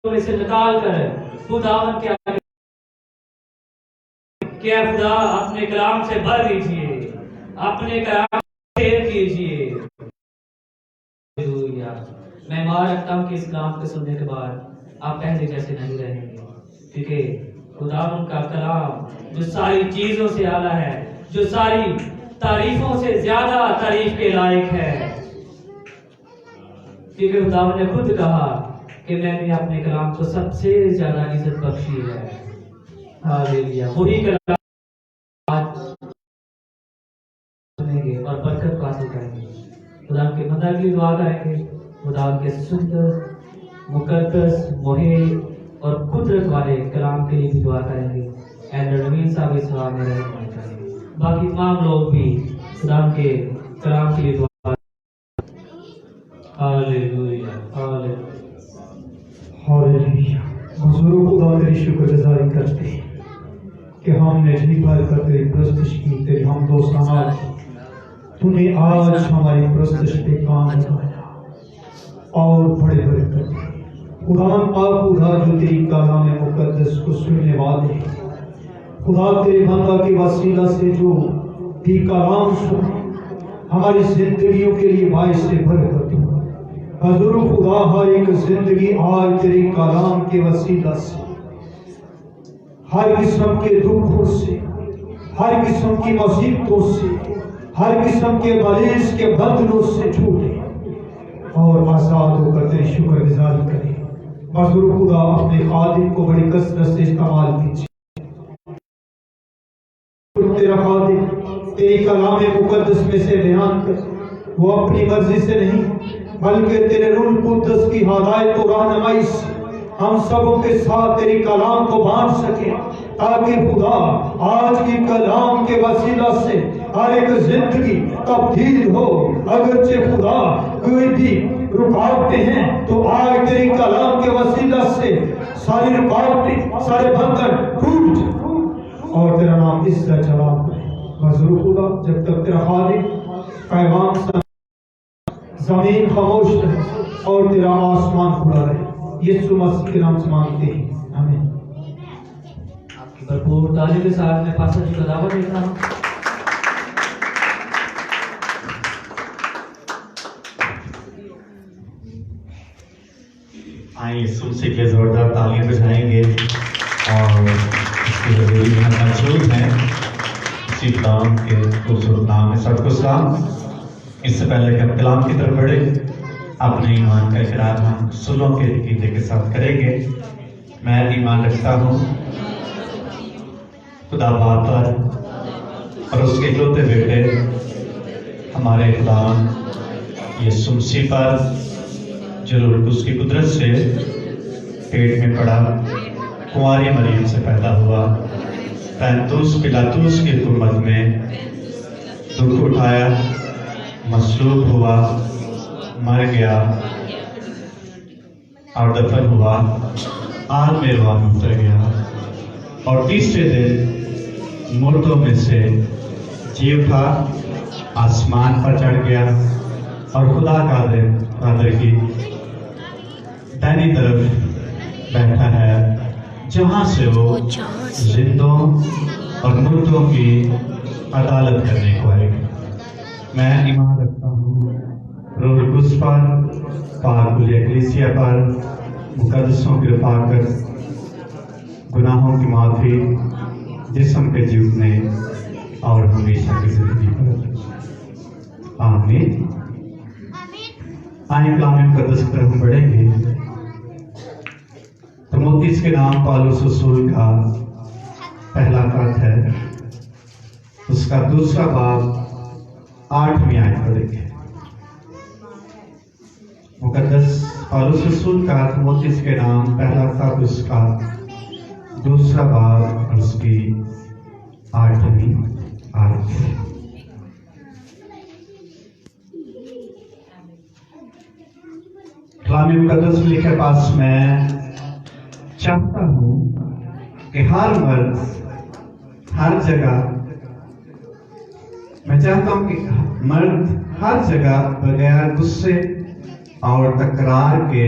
میں سے نکال کر خداوند کے آگے کہ اے خدا اپنے کلام سے بھر دیجیے، اپنے کلام سے شیر کیجیے۔ میں مار رکھتا ہوں کہ اس کلام کو سننے کے بعد آپ پہلے جیسے نہیں رہیں گے، کیونکہ خداوند کا کلام جو ساری چیزوں سے اعلیٰ ہے، جو ساری تعریفوں سے زیادہ تعریف کے لائق ہے، کیونکہ خداوند نے خود کہا کہ میں نے اپنے کلام کو سب سے زیادہ عزت بخشی ہے۔ ہاللیلویا۔ وہی کلام آج سنیں گے اور برکت حاصل کریں گے۔ خدا کے مدد کی دعا کریں گے، خدا کے سندر مقدس محیط اور قدرت والے کلام کے لیے بھی دعا کریں گے۔ ایلڈر نوین صاحب اس دعا میں رہنمائی کریں گے، باقی تمام لوگ بھی خدا کے کلام کے لیے دعا کریں گے۔ ہاللیلویا ہاللیلویا۔ حضور خدا تیری شکر گزاری کرتے ہیں کہ ہم نے جی بھر کر تیری پرستش کی، تیری حمد و ثنا کی۔ تو نے آج ہماری پرستش پہ کام لگایا اور بڑے بڑے کرتے خدا پاک، خدا جو تیری کلام مقدس کو سننے والے ہیں، خدا تیرے بندہ کے وسیلہ سے جو بھی کلام سنے ہماری زندگیوں کے لیے باعث برکت ہو۔ حضور خدا ہر ایک زندگی آج تیرے کلام کے وسیلہ سے ہر قسم کے دکھوں سے، ہر قسم کی مصیبتوں سے، ہر قسم کے غلیظ کے بندنوں سے چھوٹے اور آزاد ہو کر تیری شکر گزاری کرے۔ حضور خدا اپنے خادم کو بڑی کثرت سے استعمال کیجیے۔ تیرا خادم تیری کلام مقدس میں سے بیان کر، وہ اپنی مرضی سے نہیں بلکہ تیرے روح القدس کی ہدایت و رہنمائی سے ہم سبوں کے ساتھ تیری کلام کو بانٹ سکیں، تاکہ خدا آج کی کلام کے وسیلہ سے ہر ایک زندگی تبدیل ہو۔ اگرچہ خدا کوئی بھی رکاوٹیں ہیں تو آج تیری کلام کے وسیلہ سے ساری رکاوٹیں، سارے بندھن ٹوٹ جائیں اور تیرا نام عزت جلال کرے۔ حضور خدا جب تک تیرا خادم پیغام زمین خاموش رہے اور تیرا آسمان کھلا رہے، یسوع مسیح کے نام سے مانگتے ہیں، آمین۔ آپ کی بھرپور تعلیم کے ساتھ میں پاسٹر جی کا دعوت دیتا ہوں۔ آئیں یسوع مسیح کے زوردار تعلیم بجائیں گے اور اس کی ضروری موجود ہیں اسی کلام کے خوبصورت نام میں سب کو سلام۔ اس سے پہلے کہ ہم کلام کی طرف بڑھے، اپنے ایمان کا اقرار ہم سنوں کے عقیدے کے ساتھ کریں گے۔ میں ایمان رکھتا ہوں خدا باپ پر اور اس کے اکلوتے بیٹے ہمارے خدا یسوع مسیح پر، جو روح القدس کی قدرت سے پیٹ میں پڑا، کنواری مریم سے پیدا ہوا، پینتوس پلاطوس کی حکومت میں دکھ اٹھایا، مصلوب ہوا، مر گیا اور دفن ہوا، عالم روح میں اتر گیا اور تیسرے دن مردوں میں سے جی اٹھا، آسمان پر چڑھ گیا اور خدا قادر کی دائنی طرف بیٹھا ہے، جہاں سے وہ زندوں اور مردوں کی عدالت کرنے کو آئے گا۔ میں ایمان رکھتا ہوں روح القدس پر، پاک کلیہ اکلیسیا پر، مقدسوں کی رفاقت، گناہوں کی معافی، جسم کے جیتنے اور ہمیشہ کی زندگی پر، آمین۔ آئیں کلام مقدس کی طرف بڑھیں گے۔ تimotheus کے نام پالوس رسول کا پہلا خط ہے، اس کا دوسرا باب 8ویں آیت پڑھیں گے۔ مقدس پالوس رسول کا تimotheus کے نام پہلا خط، اس کا دوسرا باب اور اس کی 8ویں آیت۔ کلام مقدس میں لکھے پاس میں چاہتا ہوں کہ ہر مرد ہر جگہ، میں چاہتا ہوں کہ مرد ہر جگہ بغیر غصے اور تکرار کے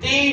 3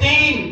3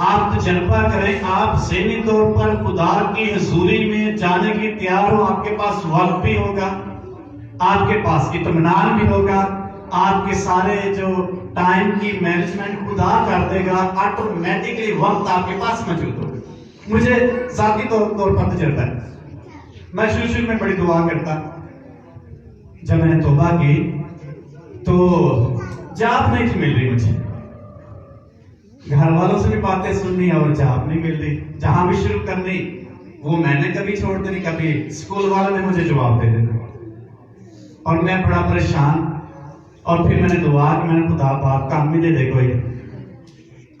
آپ تجربہ کریں, آپ ذہنی طور پر خدا کی حضوری میں جانے کی تیار ہو. آپ کے پاس وقت بھی ہوگا, آپ کے پاس اطمینان بھی ہوگا, آپ کے سارے جو ٹائم کی مینجمنٹ خدا کر دے گا, آٹومیٹکلی وقت آپ کے پاس موجود ہوگا. مجھے ذاتی طور پر تجربہ ہے. میں شروع میں بڑی دعا کرتا. جب میں نے توبہ کی تو جاب نہیں تھی مل رہی مجھے, گھر والوں سے بھی باتیں سننی اور جاب نہیں مل رہی. جہاں بھی شروع کرنی وہ میں نے کبھی چھوڑ دینی, کبھی اسکول والوں نے مجھے جواب دے دینا, اور میں بڑا پریشان. اور پھر میں نے دعا کہ میں نے خدا باپ کام بھی دے دے کوئی.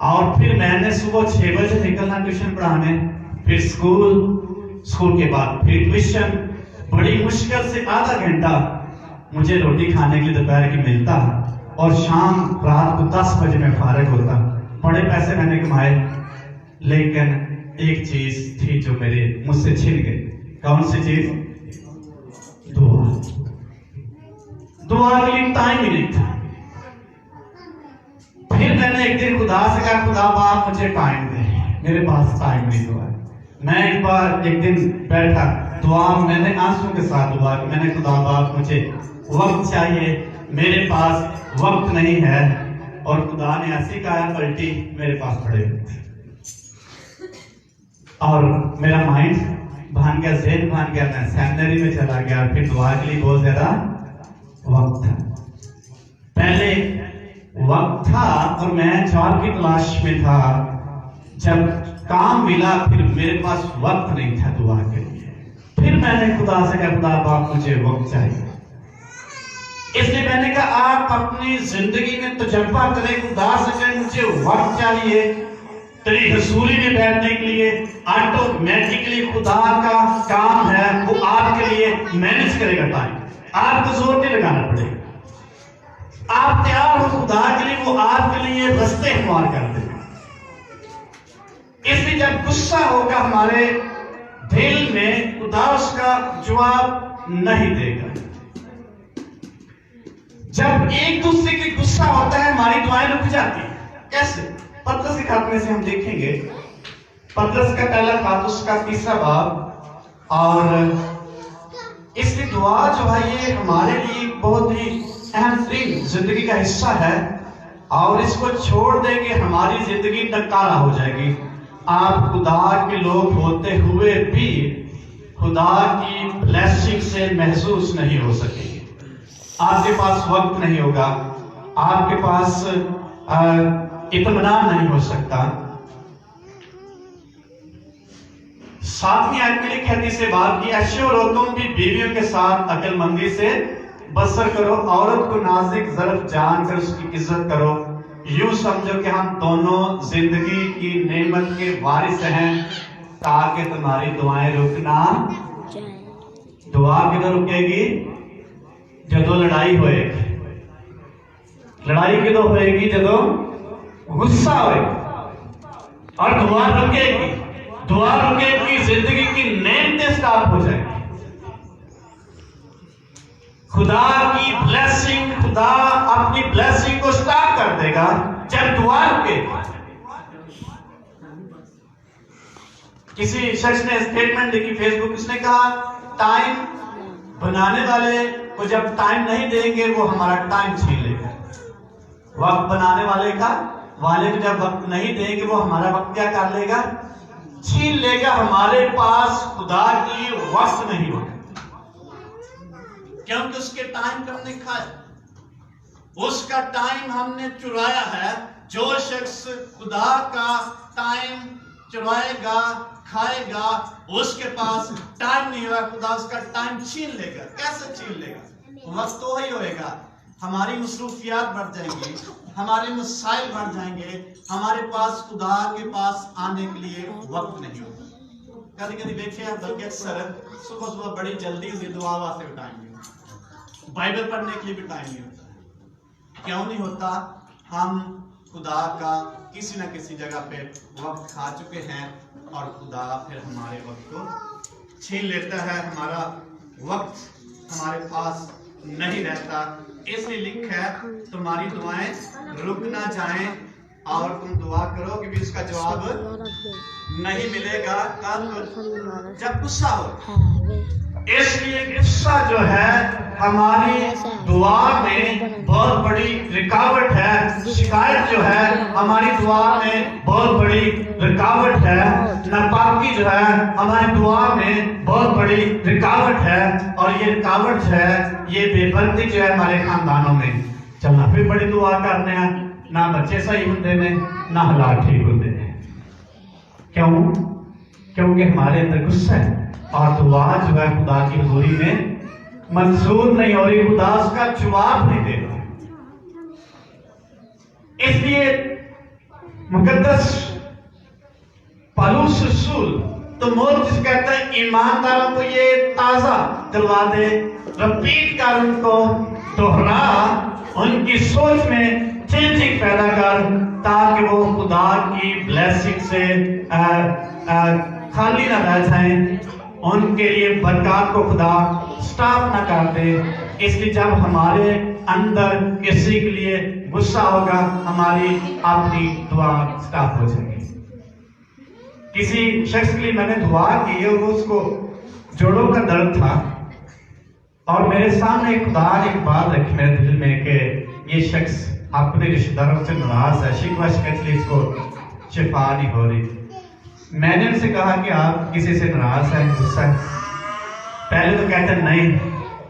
اور پھر میں نے صبح 6 بجے نکلنا ٹیوشن پڑھانے, پھر اسکول کے بعد پھر ٹیوشن. بڑی مشکل سے آدھا گھنٹہ مجھے روٹی کھانے کے لیے دوپہر کی ملتا, اور شام رات کو 10 بجے میں فارغ ہوتا. بڑے پیسے میں نے کمائے, لیکن ایک چیز تھی جو میرے مجھ سے چھن گئی. کون سی چیز؟ دعا. دعا کے لیے ٹائم ہی نہیں تھا. پھر میں نے ایک دن خدا سے کہا, خدا باپ مجھے ٹائم دے, میرے پاس ٹائم نہیں ہوا. میں ایک دن بیٹھا دعا, میں نے آنسوں کے ساتھ دعا کہ میں نے خدا باپ مجھے وقت چاہیے, میرے پاس وقت نہیں ہے. اور خدا نے ایسی کہا پلٹی میرے پاس پڑے ہوئے, اور میرا مائنڈ بھان گیا, ذہن بھان گیا, میں سیمنری میں چلا گیا. پھر دعا کے لیے بہت زیادہ وقت تھا. پہلے وقت تھا اور میں جاب کی تلاش میں تھا. جب کام ملا پھر میرے پاس وقت نہیں تھا دعا کے لیے. پھر میں نے خدا سے کہا, خدا باپ مجھے وقت چاہیے. اس لیے میں نے کہا آپ اپنی زندگی میں تجربہ کریں, خدا سے کہیں مجھے وقت چاہیے تیری حضوری میں بیٹھنے کے لیے. آٹومیٹکلی خدا کا کام ہے, وہ آپ کے لیے مینج کرے گا ٹائم. آپ کو زور نہیں لگانا پڑے گا. آپ تیار ہو خدا کے لیے, وہ آپ کے لیے رستے ہموار کر دے گا. اس لیے جب غصہ ہوگا ہمارے دل میں, خدا اس کا جواب نہیں دے گا. جب ایک دوسرے کی غصہ ہوتا ہے ہماری دعائیں رک جاتی ہیں. کیسے؟ پترس کے خط میں سے ہم دیکھیں گے, پترس کا پہلا خط اس کا 3واں باب. اور اس کی دعا جو ہے یہ ہمارے لیے بہت ہی اہم ترین زندگی کا حصہ ہے, اور اس کو چھوڑ دیں گے ہماری زندگی نکارہ ہو جائے گی. آپ خدا کے لوگ ہوتے ہوئے بھی خدا کی بلیسنگ سے محظوظ نہیں ہو سکیں گے. آپ کے پاس وقت نہیں ہوگا, آپ کے پاس اطمینان نہیں ہو سکتا. 7ویں آیت میں لکھی حدیث سے بات کی, اچھے اور تم بھی بیویوں کے ساتھ عقل مندی سے بسر کرو, عورت کو نازک ظرف جان کر اس کی عزت کرو. یوں سمجھو کہ ہم دونوں زندگی کی نعمت کے وارث ہیں, تاکہ تمہاری دعائیں رکنا. دعا کدھر رکے گی؟ جدو لڑائی ہوئے گی. لڑائی کدو ہوئے گی؟ جدو غصہ ہوئے گی. اور دعا رکے گی, دعا رکے گی, زندگی کی نعمتیں سٹاپ ہو جائیں گی. خدا کی بلیسنگ, خدا اپنی بلیسنگ کو سٹاپ کر دے گا جب دعا رکے گی. کسی شخص نے اسٹیٹمنٹ لکھی فیس بک, اس نے کہا ٹائم بنانے والے کو جب ٹائم نہیں دیں گے وہ ہمارا ٹائم چھین لے گا. وقت بنانے والے کو جب وقت نہیں دیں گے وہ ہمارا وقت کیا کر لے گا؟ چھین لے گا. ہمارے پاس خدا کے لیے وقت نہیں ہوگا, کیونکہ اس کے ٹائم کو ہم نے کھایا, اس کا ٹائم ہم نے چرایا ہے. جو شخص خدا کا ٹائم چرائے گا, کھائے گا, اس کے پاس ٹائم نہیں ہوگا, خدا اس کا ٹائم چھین لے گا. کیسے چھین لے گا؟ وقت تو وہی ہوئے گا, ہماری مصروفیات بڑھ جائیں گی, ہمارے مسائل بڑھ جائیں گے, ہمارے پاس خدا کے پاس آنے کے لیے وقت نہیں ہوگا. کبھی کبھی دیکھیں آپ, بلکہ اکثر صبح بڑی جلدی ہوئی دعا واسطے ٹائم نہیں ہوتا, بائبل پڑھنے کے لیے بھی ٹائم نہیں ہوتا. کیوں نہیں ہوتا؟ ہم خدا کا کسی نہ کسی جگہ پہ وقت کھا چکے ہیں, اور خدا پھر ہمارے وقت کو چھین لیتا ہے. ہمارا وقت ہمارے پاس نہیں رہتا. اس لیے لکھا ہے تمہاری دعائیں رک نہ جائیں, اور تم دعا کرو کہ بھی اس کا جواب نہیں ملے گا تب جب غصہ ہو. اس لیے غصہ جو ہے ہماری دعا میں بہت بڑی رکاوٹ ہے. شکایت جو ہے ہماری دعا میں بہت بڑی رکاوٹ ہے. ناپاکی جو ہے ہماری دعا میں بہت بڑی رکاوٹ ہے. اور یہ رکاوٹ جو ہے یہ بے پردگی جو ہے ہمارے خاندانوں میں چلنا. پھر بڑی دعا کرنے ہیں, نہ بچے صحیح ہوتے ہیں نہ حالات ٹھیک ہوتے ہیں. کیوں؟ کیونکہ ہمارے اندر غصہ ہے اور دعا جو ہے خدا کی حضوری میں منظور نہیں ہو رہی. خدا اس کا جواب نہیں دے رہا. اس لیے مقدس پالوس رسول تو جس کہتا ہے ایمانداروں کو یہ تازہ دلوا دے, رپیٹ کر ان کو دوہرا, ان کی سوچ میں چینجنگ پیدا کر تاکہ وہ خدا کی بلیسنگ سے خالی نہ رہ جائیں. ان کے لیے برکات کو خدا سٹاپ نہ کر دے. اس لیے جب ہمارے اندر کسی کے لیے غصہ ہوگا ہماری اپنی دعا سٹاپ ہو جائے گی. کسی شخص کے لیے میں نے دعا کی اور اس کو جوڑوں کا درد تھا اور میرے سامنے خدا نے ایک بات رکھی میرے دل میں کہ یہ شخص اپنے رشتہ داروں سے ناراض ہے, شکوہ شکایت اس کو شفا نہیں ہو رہی. میں نے ان سے کہا کہ آپ کسی سے ناراض ہیں, غصہ ہے؟ پہلے تو کہتے ہیں نہیں,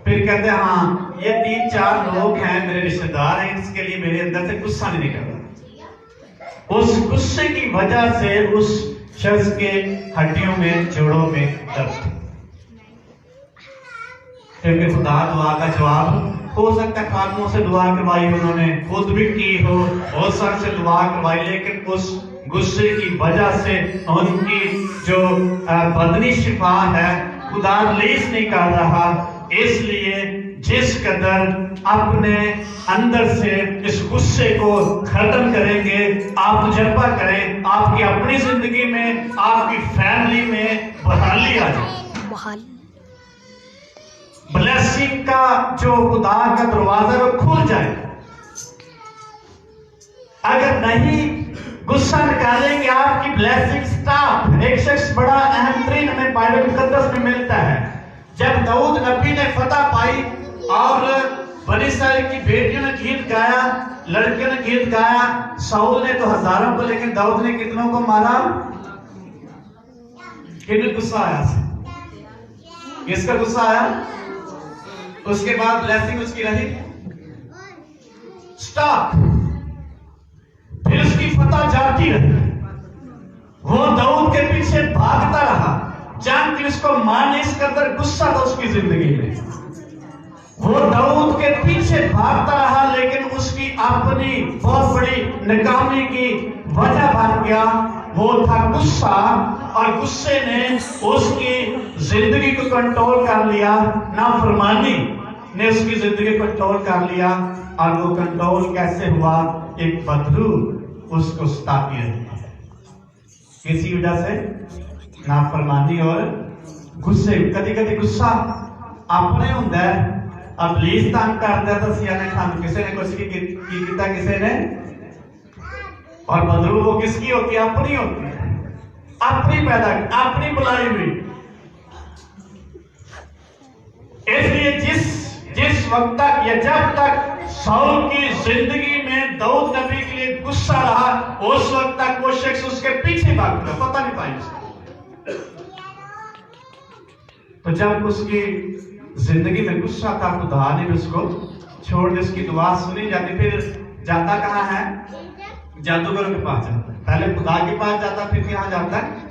پھر کہتے ہیں ہاں یہ 3-4 لوگ ہیں میرے رشتہ دار ہیں, اس کے لیے میرے اندر سے غصہ نہیں نکل رہا. اس غصے کی وجہ سے اس شخص کے ہڈیوں میں جوڑوں میں درد. کیونکہ خدا دعا کا جواب ہو سکتا ہے خادموں سے دعا کروائی انہوں نے, خود بھی کی ہو سب سے دعا کروائی, لیکن اس غصے کی وجہ سے ان کی جو بدنی شفا ہے خدا ریلیز نہیں کر رہا. اس لیے جس قدر اپنے اندر سے اس غصے کو ختم کریں گے, آپ تجربہ کریں آپ کی اپنی زندگی میں, آپ کی فیملی میں بحالی آ جائے. بلیسنگ کا جو خدا کا دروازہ وہ کھل جائے. اگر نہیں غصہ نکالیں گے آپ کی بلیسنگ سٹاپ. ایک شخص بڑا اہم ترین ہمیں بائبل مقدس میں ملتا ہے. جب داؤد نبی نے فتح پائی اور بنی اسرائیل کی بیٹیوں نے گیت گایا, لڑکیوں نے گیت گایا, ساؤل نے تو ہزاروں کو لیکن داؤد نے کتنوں کو مارا. کتنے غصہ آیا, کس کا غصہ آیا؟ اس کے بعد بلیسنگ اس کی رہی سٹاپ. پھر اس کی فتح جاتی رہی. وہ داؤد کے پیچھے بھاگتا رہا, جان کہ اس کو مارنے اس قدر غصہ تھا اس کی زندگی میں. وہ داؤد کے پیچھے بھاگتا رہا لیکن اس کی اپنی بہت بڑی ناکامی کی وجہ بن گیا وہ تھا غصہ, اور غصے نے اس کی زندگی کو کنٹرول کر لیا. نافرمانی نے اس کی زندگی کو کنٹرول کر لیا. اور وہ کنٹرول کیسے ہوا؟ ایک بدرو اس کو ستاتی رہی. کسی وجہ سے نافرمانی اور غصے. کدی کدی غصہ اپنے ہوتا ہے, ابلیس تنگ کرتا ہے تو سیانے خان کسی نے کچھ کی کیتا کسی نے, اور بدرو وہ کس کی ہوتی ہے؟ اپنی ہوتی ہے, اپنی پیدا اپنی بلائی ہوئی. اس لیے جس وقت تک یا جب تک ساؤل کی زندگی میں داؤد نبی کے لیے غصہ رہا اس وقت تک وہ شخص اس کے پیچھے بھاگتا, پتہ نہیں پائی اس کو. تو جب اس کی زندگی میں غصہ تھا خدا نے اس کو چھوڑ دیا, اس کی دعا سنی جاتی. پھر جاتا کہاں ہے؟ جادوگروں کے پاس جاتا ہے. پہلے خدا کے پاس جاتا, پھر کہاں جاتا ہے؟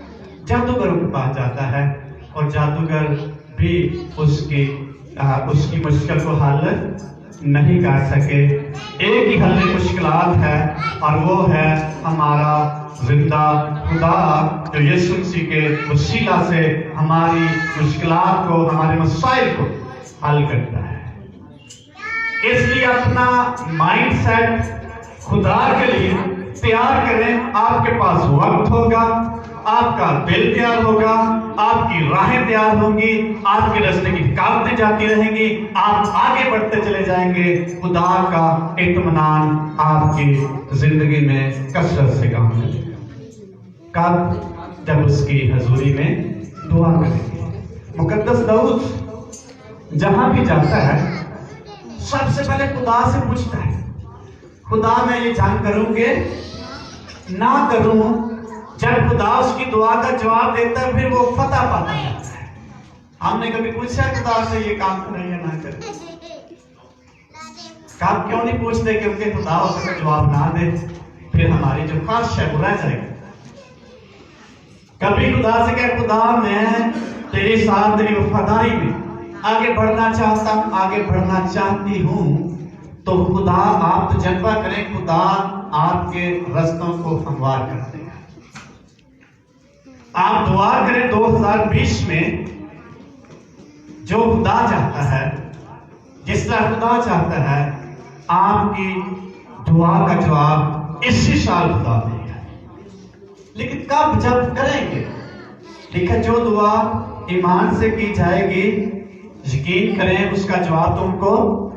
جادوگروں کے پاس جاتا ہے. اور جادوگر بھی اس کی مشکل کو حل نہیں کر سکے. ایک ہی حل مشکلات ہے اور وہ ہے ہمارا زندہ خدا جو یسوع مسیح کے وسیلہ سے ہماری مشکلات کو, ہمارے مسائل کو حل کرتا ہے. اس لیے اپنا مائنڈ سیٹ خدا کے لیے تیار کریں. آپ کے پاس وقت ہوگا, آپ کا دل تیار ہوگا، آپ کی راہیں تیار ہوں گی، آپ کے راستے کی رکاوٹیں جاتی رہیں گی، آپ آگے بڑھتے چلے جائیں گے، خدا کا اطمینان آپ کی زندگی میں کثرت سے کام کرے گا۔ کب؟ جب اس کی حضوری میں دعا کریں گے۔ مقدس داؤد جہاں بھی جاتا ہے سب سے پہلے خدا سے پوچھتا ہے، خدا میں یہ جنگ کروں گے نہ کروں؟ جب خدا اس کی دعا کا جواب دیتا ہے پھر وہ فتح پاتا جاتا ہے۔ ہم نے کبھی پوچھا خدا سے یہ کام کریں یا نہ کریں؟ آپ کیوں نہیں پوچھتے؟ کیونکہ خدا اس کا جواب نہ دے پھر ہماری جو خواہش ہے وہ رہ جائے گی۔ کبھی خدا سے کہ خدا میں تیرے ساتھ تیری وفاداری میں آگے بڑھنا چاہتا ہوں، آگے بڑھنا چاہتی ہوں، تو خدا آپ تجربہ کریں، خدا آپ کے رستوں کو ہموار کر دے گا۔ آپ دعا کریں 2020 میں جو خدا چاہتا ہے، جس طرح خدا چاہتا ہے، آپ کی دعا کا جواب اسی سال خدا دے گا۔ لیکن کب؟ جب کریں گے۔ لکھا جو دعا ایمان سے کی جائے گی، یقین کریں اس کا جواب تم کو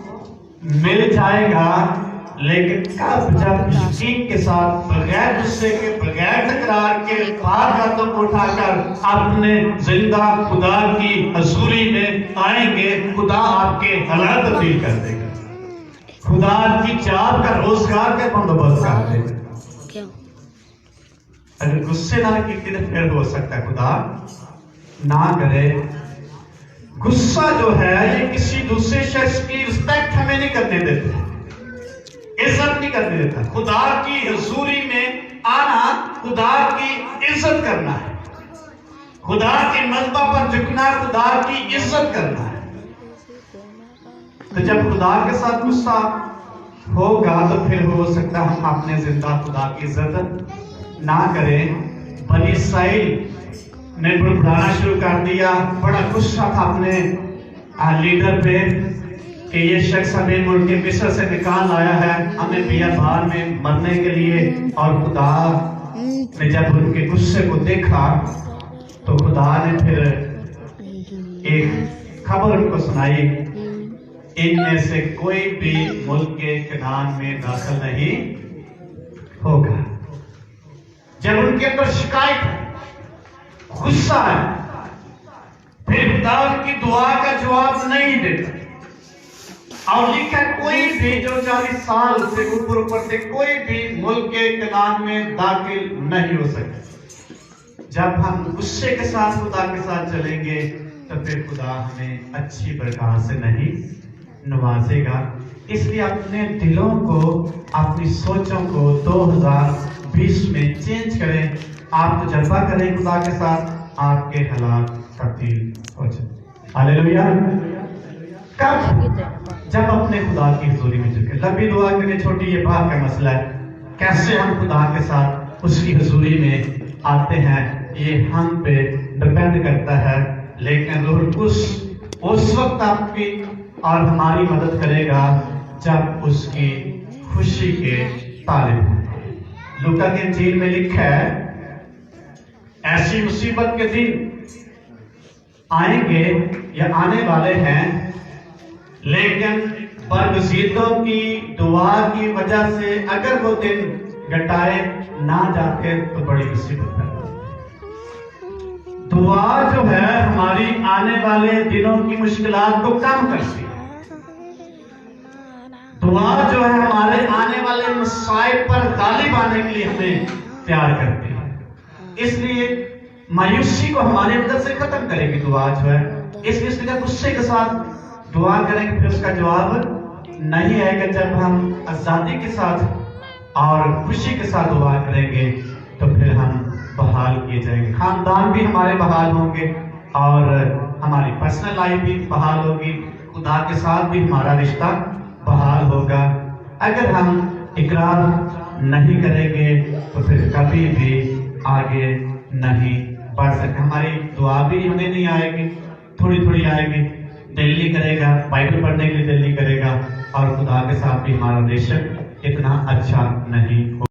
مل جائے گا۔ لیکن کب؟ جب یقین کے ساتھ، بغیر غصے کے، بغیر تکرار کے، بار ہاتھوں کو اٹھا کر اپنے زندہ خدا کی حضوری میں آئیں گے، خدا آپ کے حالات تبدیل کر دے گا، خدا آپ کی جاب کا، روزگار کا بندوبست کر دے گا۔ اگر غصے نہ کی تو پھر ہو سکتا ہے خدا نہ کرے۔ غصہ جو ہے یہ کسی دوسرے شخص کی رسپیکٹ ہمیں نہیں کرنے دیتا، عزت نہیں کرنے دیتا۔ خدا کی حضوری میں آنا خدا کی عزت کرنا ہے، خدا کے مذبح پر جھکنا خدا کی عزت کرنا ہے۔ تو جب خدا کے ساتھ غصہ ہوگا تو پھر ہو سکتا ہے ہم اپنے زندہ خدا کی عزت نہ کریں۔ بنی اسرائیل نے بڑبڑانا شروع کر دیا، بڑا غصہ تھا اپنے لیڈر پہ کہ یہ شخص ہمیں ملک مصر سے نکال لایا ہے، ہمیں بیابان میں مرنے کے لیے۔ اور خدا نے جب ان کے غصے کو دیکھا تو خدا نے پھر ایک خبر ان کو سنائی، ان میں سے کوئی بھی ملک کے کنعان میں داخل نہیں ہوگا۔ جب ان کے اندر شکایت ہے، غصہ ہے، پھر خدا ان کی دعا کا جواب نہیں دیتا۔ اور لکھا کوئی بھی جو 40 سال سے اوپر سے کوئی بھی ملک کے کنعان میں داخل نہیں ہو سکتا۔ جب ہم غصے کے ساتھ خدا کے ساتھ چلیں گے تو پھر خدا ہمیں اچھی برکات سے نہیں نوازے گا۔ اس لیے اپنے دلوں کو، اپنی سوچوں کو 2020 میں چینج کریں، آپ تجربہ کریں خدا کے ساتھ، آپ کے حالات تبدیل ہو جائیں۔ ہاللیلویہ۔ کب؟ جب اپنے خدا کی حضوری میں جھکے۔ لمبی دعا کے لیے چھوٹی یہ بات کا مسئلہ ہے، کیسے ہم خدا کے ساتھ اس کی حضوری میں آتے ہیں، یہ ہم پہ ڈپینڈ کرتا ہے۔ لیکن روح القدس اس وقت آپ کی اور ہماری مدد کرے گا جب اس کی خوشی کے طالب ہیں۔ لوکا کی انجیل میں لکھا ہے، ایسی مصیبت کے دن آئیں گے یا آنے والے ہیں، لیکن برگزیدوں کی دعا کی وجہ سے اگر وہ دن گٹائے نہ جاتے تو بڑی مصیبت ہے۔ دعا جو ہے ہماری آنے والے دنوں کی مشکلات کو کم کرتی ہے۔ دعا جو ہے ہمارے آنے والے مصائب پر غالب آنے کے لیے ہمیں تیار کرتی ہے۔ اس لیے مایوسی کو ہمارے اندر سے ختم کرے گی دعا جو ہے۔ اس لیے غصے کے ساتھ دعا کریں گے، پھر اس کا جواب نہیں آئے گا۔ جب ہم آزادی کے ساتھ اور خوشی کے ساتھ دعا کریں گے تو پھر ہم بحال کیے جائیں گے، خاندان بھی ہمارے بحال ہوں گے اور ہماری پرسنل لائف بھی بحال ہوگی، خدا کے ساتھ بھی ہمارا رشتہ بحال ہوگا۔ اگر ہم اقرار نہیں کریں گے تو پھر کبھی بھی آگے نہیں بڑھ سکتے۔ ہماری دعا بھی ہمیں نہیں آئے گی، تھوڑی تھوڑی آئے گی، دل نہیں کرے گا، بائبل پڑھنے کے لیے دل نہیں کرے گا، اور خدا کے ساتھ بھی ہمارا ریلیشن اتنا اچھا نہیں ہوگا۔